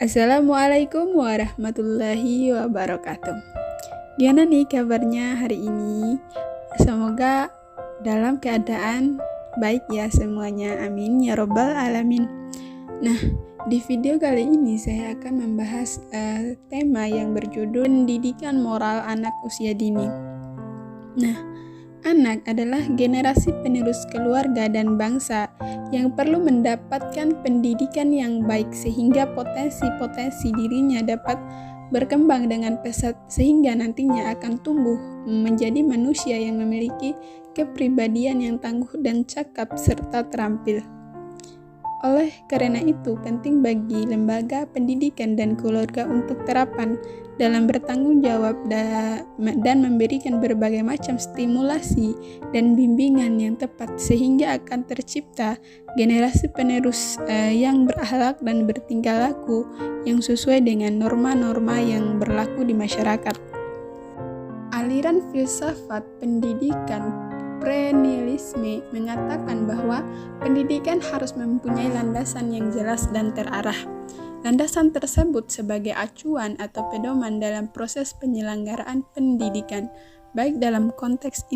Assalamualaikum warahmatullahi wabarakatuh. Gimana nih kabarnya hari ini? Semoga dalam keadaan baik ya semuanya. Amin ya robbal alamin. Nah, di video kali ini saya akan membahas tema yang berjudul pendidikan moral anak usia dini. Nah, anak adalah generasi penerus keluarga dan bangsa yang perlu mendapatkan pendidikan yang baik sehingga potensi-potensi dirinya dapat berkembang dengan pesat sehingga nantinya akan tumbuh menjadi manusia yang memiliki kepribadian yang tangguh dan cakap serta terampil. Oleh karena itu, penting bagi lembaga pendidikan dan keluarga untuk terapan dalam bertanggung jawab dan memberikan berbagai macam stimulasi dan bimbingan yang tepat sehingga akan tercipta generasi penerus yang berakhlak dan bertingkah laku yang sesuai dengan norma-norma yang berlaku di masyarakat. Aliran filsafat pendidikan Prenilisme mengatakan bahwa pendidikan harus mempunyai landasan yang jelas dan terarah. Landasan tersebut sebagai acuan atau pedoman dalam proses penyelenggaraan pendidikan, baik dalam konteks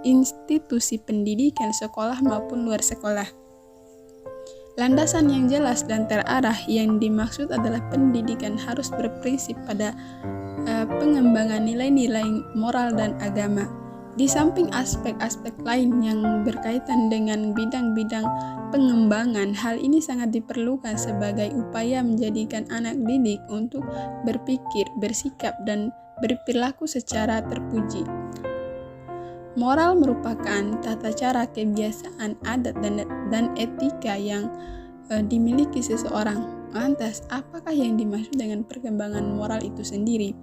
institusi pendidikan sekolah maupun luar sekolah. Landasan yang jelas dan terarah yang dimaksud adalah pendidikan harus berprinsip pada pengembangan nilai-nilai moral dan agama. Di samping aspek-aspek lain yang berkaitan dengan bidang-bidang pengembangan, hal ini sangat diperlukan sebagai upaya menjadikan anak didik untuk berpikir, bersikap, dan berperilaku secara terpuji. Moral merupakan tata cara, kebiasaan, adat, dan etika yang dimiliki seseorang. Lantas, apakah yang dimaksud dengan perkembangan moral itu sendiri?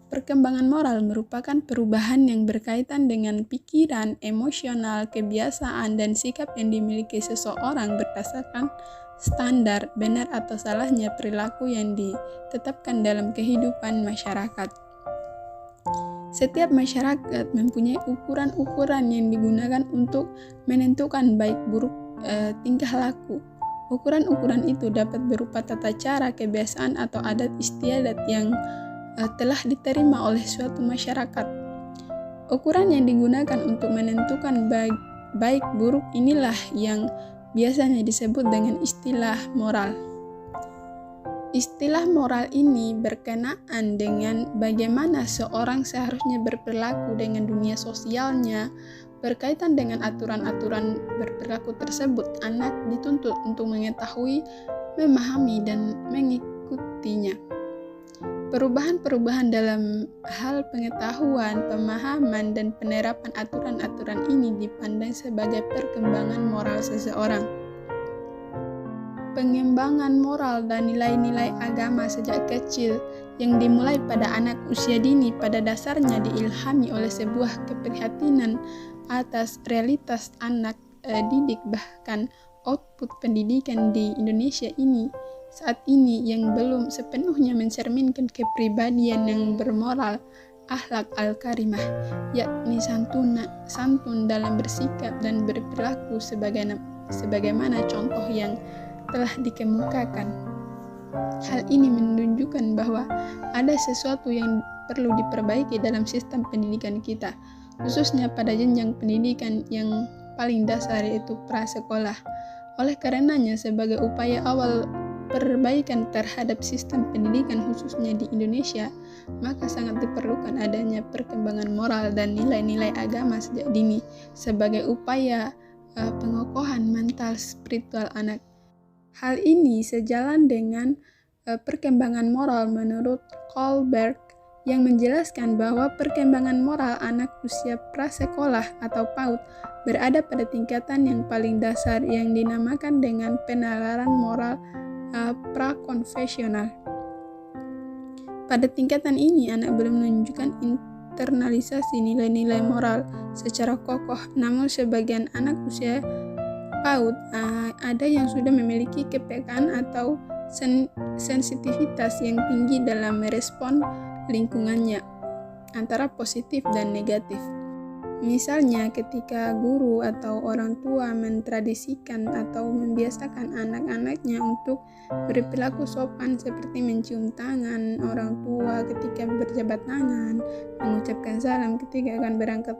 Perkembangan moral merupakan perubahan yang berkaitan dengan pikiran, emosional, kebiasaan, dan sikap yang dimiliki seseorang berdasarkan standar benar atau salahnya perilaku yang ditetapkan dalam kehidupan masyarakat. Setiap masyarakat mempunyai ukuran-ukuran yang digunakan untuk menentukan baik buruk tingkah laku. Ukuran-ukuran itu dapat berupa tata cara, kebiasaan, atau adat istiadat yang telah diterima oleh suatu masyarakat. Ukuran yang digunakan untuk menentukan baik buruk inilah yang biasanya disebut dengan istilah moral. Istilah moral ini berkenaan dengan bagaimana seorang seharusnya berperilaku dengan dunia sosialnya. Berkaitan dengan aturan-aturan berperilaku tersebut, anak dituntut untuk mengetahui, memahami, dan mengikutinya. Perubahan-perubahan dalam hal pengetahuan, pemahaman, dan penerapan aturan-aturan ini dipandang sebagai perkembangan moral seseorang. Pengembangan moral dan nilai-nilai agama sejak kecil yang dimulai pada anak usia dini pada dasarnya diilhami oleh sebuah keprihatinan atas realitas anak didik, bahkan output pendidikan di Indonesia saat ini yang belum sepenuhnya mencerminkan kepribadian yang bermoral, akhlak al-karimah, yakni santun dalam bersikap dan berperilaku sebagaimana contoh yang telah dikemukakan. Hal ini menunjukkan bahwa ada sesuatu yang perlu diperbaiki dalam sistem pendidikan kita, khususnya pada jenjang pendidikan yang paling dasar yaitu prasekolah. Oleh karenanya, sebagai upaya awal perbaikan terhadap sistem pendidikan khususnya di Indonesia, maka sangat diperlukan adanya perkembangan moral dan nilai-nilai agama sejak dini sebagai upaya pengokohan mental spiritual anak. Hal ini sejalan dengan perkembangan moral menurut Kohlberg yang menjelaskan bahwa perkembangan moral anak usia prasekolah atau PAUD berada pada tingkatan yang paling dasar yang dinamakan dengan penalaran moral prakonfesional. Pada tingkatan ini, anak belum menunjukkan internalisasi nilai-nilai moral secara kokoh, namun sebagian anak usia PAUD ada yang sudah memiliki kepekaan atau sensitivitas yang tinggi dalam merespon lingkungannya, antara positif dan negatif. Misalnya ketika guru atau orang tua mentradisikan atau membiasakan anak-anaknya untuk berperilaku sopan seperti mencium tangan orang tua ketika berjabat tangan, mengucapkan salam ketika akan berangkat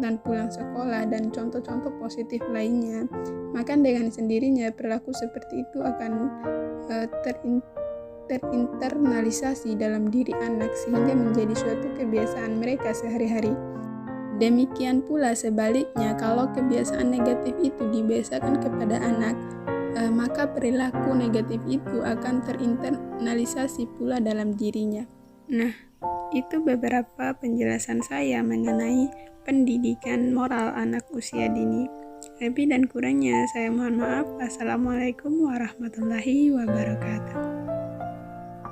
dan pulang sekolah, dan contoh-contoh positif lainnya, maka dengan sendirinya perilaku seperti itu akan terinternalisasi dalam diri anak sehingga menjadi suatu kebiasaan mereka sehari-hari. Demikian pula sebaliknya, kalau kebiasaan negatif itu dibiasakan kepada anak, maka perilaku negatif itu akan terinternalisasi pula dalam dirinya. Nah, itu beberapa penjelasan saya mengenai pendidikan moral anak usia dini. Lebih dan kurangnya saya mohon maaf. Assalamualaikum warahmatullahi wabarakatuh.